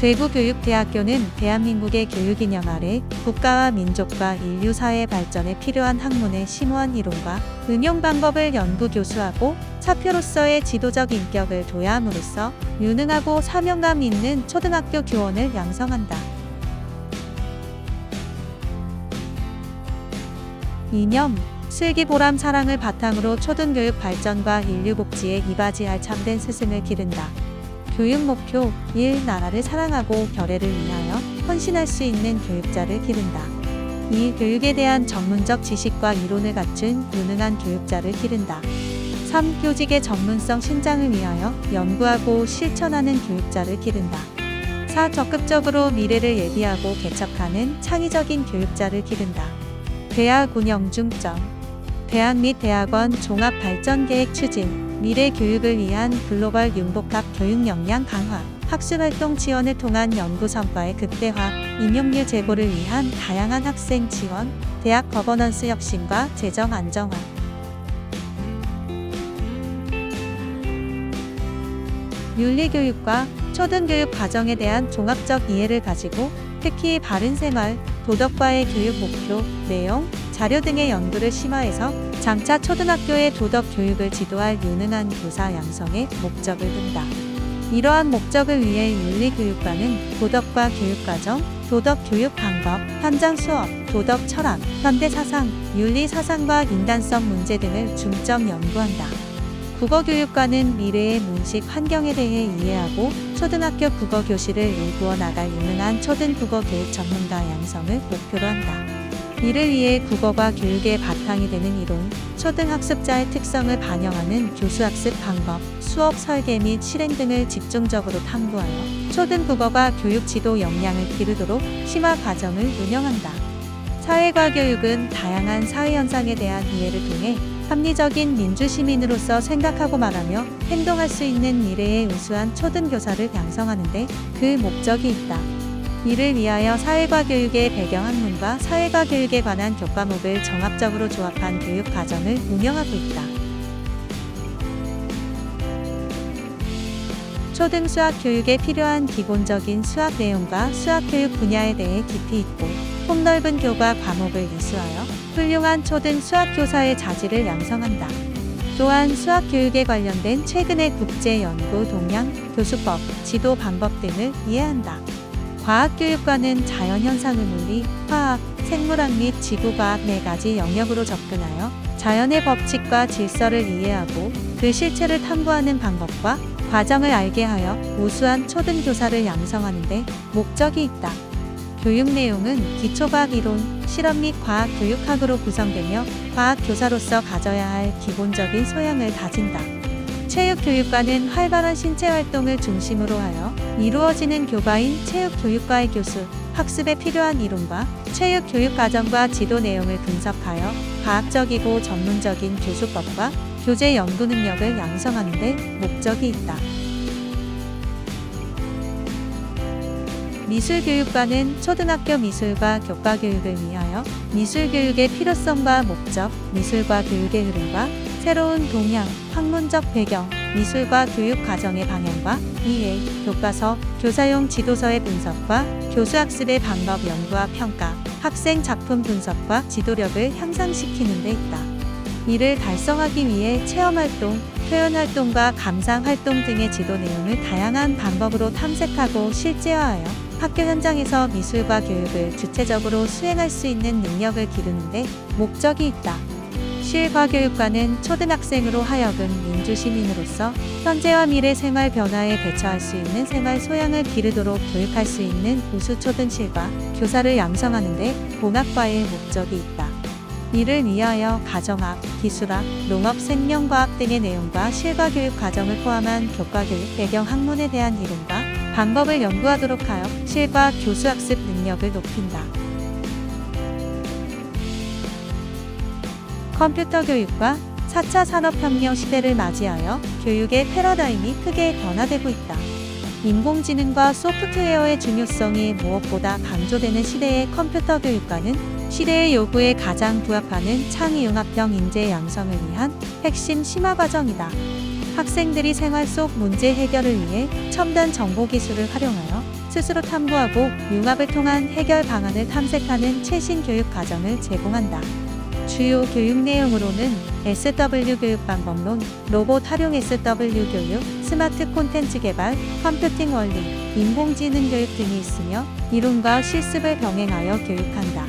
대구교육대학교는 대한민국의 교육이념 아래 국가와 민족과 인류 사회 발전에 필요한 학문의 심오한 이론과 응용 방법을 연구 교수하고 사표로서의 지도적 인격을 도야함으로써 유능하고 사명감 있는 초등학교 교원을 양성한다. 이념, 슬기보람 사랑을 바탕으로 초등교육 발전과 인류 복지에 이바지할 참된 스승을 기른다. 교육 목표 1. 나라를 사랑하고 결애를 위하여 헌신할 수 있는 교육자를 기른다. 2. 교육에 대한 전문적 지식과 이론을 갖춘 유능한 교육자를 기른다. 3. 교직의 전문성 신장을 위하여 연구하고 실천하는 교육자를 기른다. 4. 적극적으로 미래를 예비하고 개척하는 창의적인 교육자를 기른다. 대학 운영 중점, 대학 및 대학원 종합발전계획 추진, 미래 교육을 위한 글로벌 융복합 교육 역량 강화, 학술활동 지원을 통한 연구 성과의 극대화, 임용률 제고를 위한 다양한 학생 지원, 대학 거버넌스 혁신과 재정 안정화. 윤리교육과 초등교육 과정에 대한 종합적 이해를 가지고 특히 바른 생활, 도덕과의 교육 목표, 내용, 자료 등의 연구를 심화해서 장차 초등학교의 도덕 교육을 지도할 유능한 교사 양성에 목적을 둔다. 이러한 목적을 위해 윤리교육과는 도덕과 교육과정, 도덕 교육 방법, 현장 수업, 도덕 철학, 현대 사상, 윤리 사상과 인간성 문제 등을 중점 연구한다. 국어교육과는 미래의 문식 환경에 대해 이해하고 초등학교 국어교실을 일구어 나갈 유능한 초등국어교육 전문가 양성을 목표로 한다. 이를 위해 국어가 교육의 바탕이 되는 이론, 초등학습자의 특성을 반영하는 교수학습 방법, 수업 설계 및 실행 등을 집중적으로 탐구하여 초등국어가 교육 지도 역량을 기르도록 심화 과정을 운영한다. 사회과 교육은 다양한 사회현상에 대한 이해를 통해 합리적인 민주시민으로서 생각하고 말하며 행동할 수 있는 미래의 우수한 초등교사를 양성하는 데 그 목적이 있다. 이를 위하여 사회과 교육의 배경학문과 사회과 교육에 관한 교과목을 종합적으로 조합한 교육 과정을 운영하고 있다. 초등 수학 교육에 필요한 기본적인 수학 내용과 수학 교육 분야에 대해 깊이 있고 폭넓은 교과 과목을 이수하여 훌륭한 초등 수학 교사의 자질을 양성한다. 또한 수학 교육에 관련된 최근의 국제 연구 동향, 교수법, 지도 방법 등을 이해한다. 과학교육과는 자연현상을 물리, 화학, 생물학 및 지구과학 4가지 영역으로 접근하여 자연의 법칙과 질서를 이해하고 그 실체를 탐구하는 방법과 과정을 알게 하여 우수한 초등교사를 양성하는 데 목적이 있다. 교육 내용은 기초과학 이론, 실험 및 과학 교육학으로 구성되며 과학교사로서 가져야 할 기본적인 소양을 다진다. 체육교육과는 활발한 신체활동을 중심으로 하여 이루어지는 교과인 체육교육과의 교수, 학습에 필요한 이론과 체육교육과정과 지도 내용을 분석하여 과학적이고 전문적인 교수법과 교재 연구 능력을 양성하는 데 목적이 있다. 미술교육과는 초등학교 미술과 교과교육을 위하여 미술교육의 필요성과 목적, 미술과 교육의 흐름과 새로운 동향, 학문적 배경, 미술과 교육 과정의 방향과 이해, 교과서, 교사용 지도서의 분석과 교수학습의 방법 연구와 평가, 학생 작품 분석과 지도력을 향상시키는 데 있다. 이를 달성하기 위해 체험활동, 표현활동과 감상활동 등의 지도 내용을 다양한 방법으로 탐색하고 실제화하여 학교 현장에서 미술과 교육을 주체적으로 수행할 수 있는 능력을 기르는 데 목적이 있다. 실과교육과는 초등학생으로 하여금 민주시민으로서 현재와 미래 생활 변화에 대처할 수 있는 생활 소양을 기르도록 교육할 수 있는 우수 초등실과 교사를 양성하는 데 공학과의 목적이 있다. 이를 위하여 가정학, 기술학, 농업, 생명과학 등의 내용과 실과교육 과정을 포함한 교과교육 배경 학문에 대한 이론과 방법을 연구하도록 하여 실과 교수학습 능력을 높인다. 컴퓨터 교육과 4차 산업혁명 시대를 맞이하여 교육의 패러다임이 크게 변화되고 있다. 인공지능과 소프트웨어의 중요성이 무엇보다 강조되는 시대의 컴퓨터 교육과는 시대의 요구에 가장 부합하는 창의융합형 인재 양성을 위한 핵심 심화 과정이다. 학생들이 생활 속 문제 해결을 위해 첨단 정보 기술을 활용하여 스스로 탐구하고 융합을 통한 해결 방안을 탐색하는 최신 교육 과정을 제공한다. 주요 교육 내용으로는 SW 교육 방법론, 로봇 활용 SW 교육, 스마트 콘텐츠 개발, 컴퓨팅 원리, 인공지능 교육 등이 있으며 이론과 실습을 병행하여 교육한다.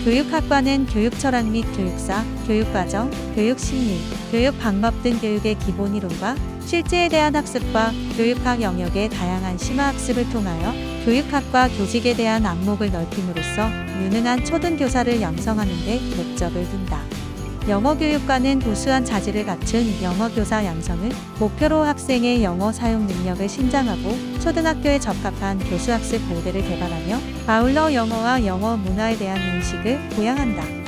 교육학과는 교육 철학 및 교육사, 교육과정, 교육심리, 교육 방법 등 교육의 기본 이론과 실제에 대한 학습과 교육학 영역의 다양한 심화학습을 통하여 교육학과 교직에 대한 안목을 넓힘으로써 유능한 초등교사를 양성하는 데 목적을 둔다. 영어교육과는 우수한 자질을 갖춘 영어교사 양성을 목표로 학생의 영어 사용 능력을 신장하고 초등학교에 적합한 교수학습 모델을 개발하며 아울러 영어와 영어 문화에 대한 인식을 보양한다.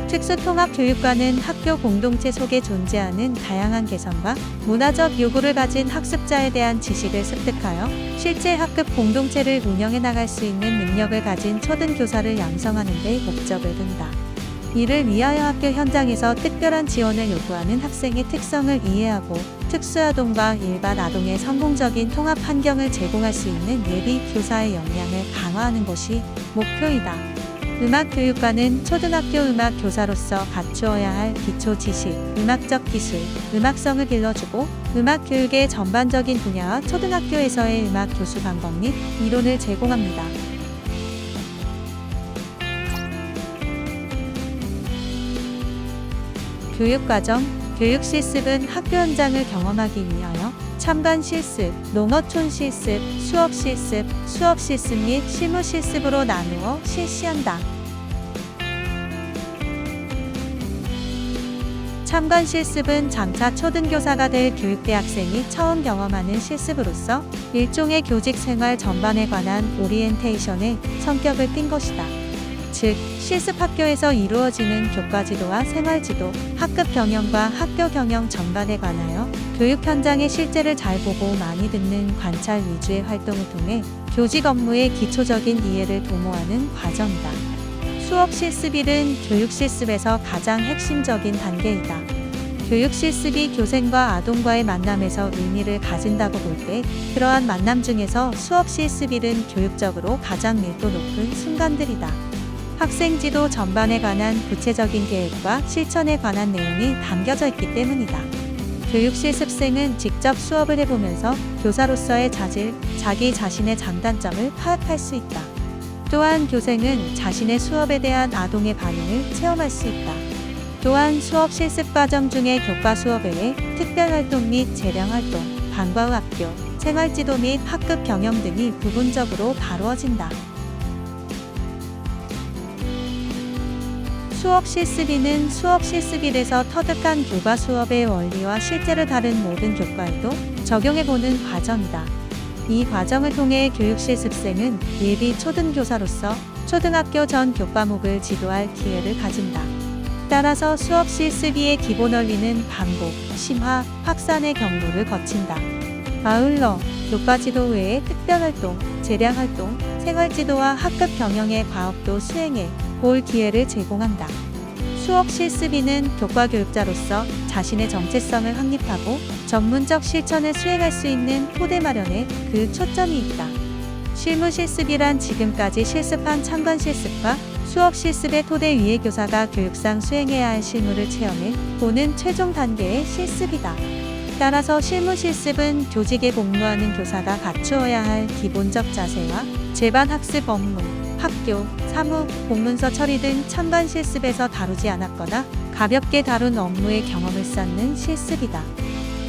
특수통합교육과는 학교 공동체 속에 존재하는 다양한 개성과 문화적 요구를 가진 학습자에 대한 지식을 습득하여 실제 학급 공동체를 운영해 나갈 수 있는 능력을 가진 초등교사를 양성하는 데 목적을 둔다. 이를 위하여 학교 현장에서 특별한 지원을 요구하는 학생의 특성을 이해하고 특수아동과 일반 아동의 성공적인 통합 환경을 제공할 수 있는 예비 교사의 역량을 강화하는 것이 목표이다. 음악교육과는 초등학교 음악 교사로서 갖추어야 할 기초 지식, 음악적 기술, 음악성을 길러주고 음악 교육의 전반적인 분야와 초등학교에서의 음악 교수 방법 및 이론을 제공합니다. 교육과정, 교육 실습은 학교 현장을 경험하기 위하여 참관 실습, 농어촌 실습, 수업 실습, 수업 실습 및 실무 실습으로 나누어 실시한다. 참관 실습은 장차 초등교사가 될 교육대 학생이 처음 경험하는 실습으로서 일종의 교직 생활 전반에 관한 오리엔테이션의 성격을 띈 것이다. 즉, 실습 학교에서 이루어지는 교과지도와 생활지도, 학급 경영과 학교 경영 전반에 관하여 교육 현장의 실제를 잘 보고 많이 듣는 관찰 위주의 활동을 통해 교직 업무의 기초적인 이해를 도모하는 과정이다. 수업 실습일은 교육 실습에서 가장 핵심적인 단계이다. 교육 실습이 교생과 아동과의 만남에서 의미를 가진다고 볼 때 그러한 만남 중에서 수업 실습일은 교육적으로 가장 밀도 높은 순간들이다. 학생 지도 전반에 관한 구체적인 계획과 실천에 관한 내용이 담겨져 있기 때문이다. 교육 실습생은 직접 수업을 해보면서 교사로서의 자질, 자기 자신의 장단점을 파악할 수 있다. 또한 교생은 자신의 수업에 대한 아동의 반응을 체험할 수 있다. 또한 수업 실습 과정 중에 교과 수업 외에 특별활동 및 재량활동, 방과 후 학교, 생활지도 및 학급 경영 등이 부분적으로 다루어진다. 수업 실습일은 수업 실습일에서 터득한 교과 수업의 원리와 실제를 다룬 모든 교과에도 적용해보는 과정이다. 이 과정을 통해 교육 실습생은 예비 초등교사로서 초등학교 전 교과목을 지도할 기회를 가진다. 따라서 수업 실습일의 기본 원리는 반복, 심화, 확산의 경로를 거친다. 아울러 교과 지도 외에 특별활동, 재량활동, 생활지도와 학급 경영의 과업도 수행해 볼 기회를 제공한다. 수업 실습인은 교과 교육자로서 자신의 정체성을 확립하고 전문적 실천을 수행할 수 있는 토대 마련에 그 초점이 있다. 실무 실습이란 지금까지 실습한 참관 실습과 수업 실습의 토대 위에 교사가 교육상 수행해야 할 실무를 체험해 보는 최종 단계의 실습이다. 따라서 실무 실습은 교직에 복무하는 교사가 갖추어야 할 기본적 자세와 제반 학습 업무, 학교, 사무, 공문서 처리 등 참관 실습에서 다루지 않았거나 가볍게 다룬 업무의 경험을 쌓는 실습이다.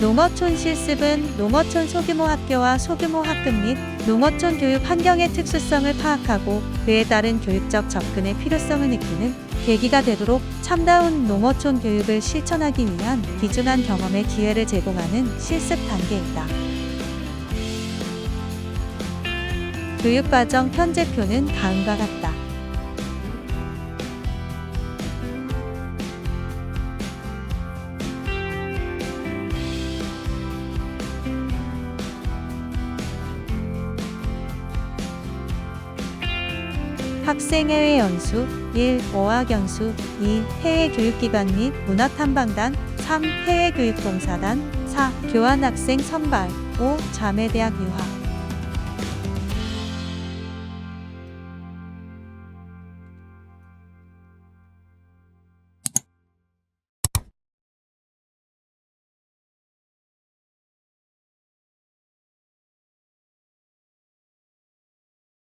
농어촌 실습은 농어촌 소규모 학교와 소규모 학급 및 농어촌 교육 환경의 특수성을 파악하고 그에 따른 교육적 접근의 필요성을 느끼는 계기가 되도록 참다운 농어촌 교육을 실천하기 위한 귀중한 경험의 기회를 제공하는 실습 단계이다. 교육과정 편제표는 다음과 같다. 학생해외 연수 1. 어학연수 2. 해외교육기관 및 문화탐방단 3. 해외교육봉사단 4. 교환학생 선발 5. 자매대학 유학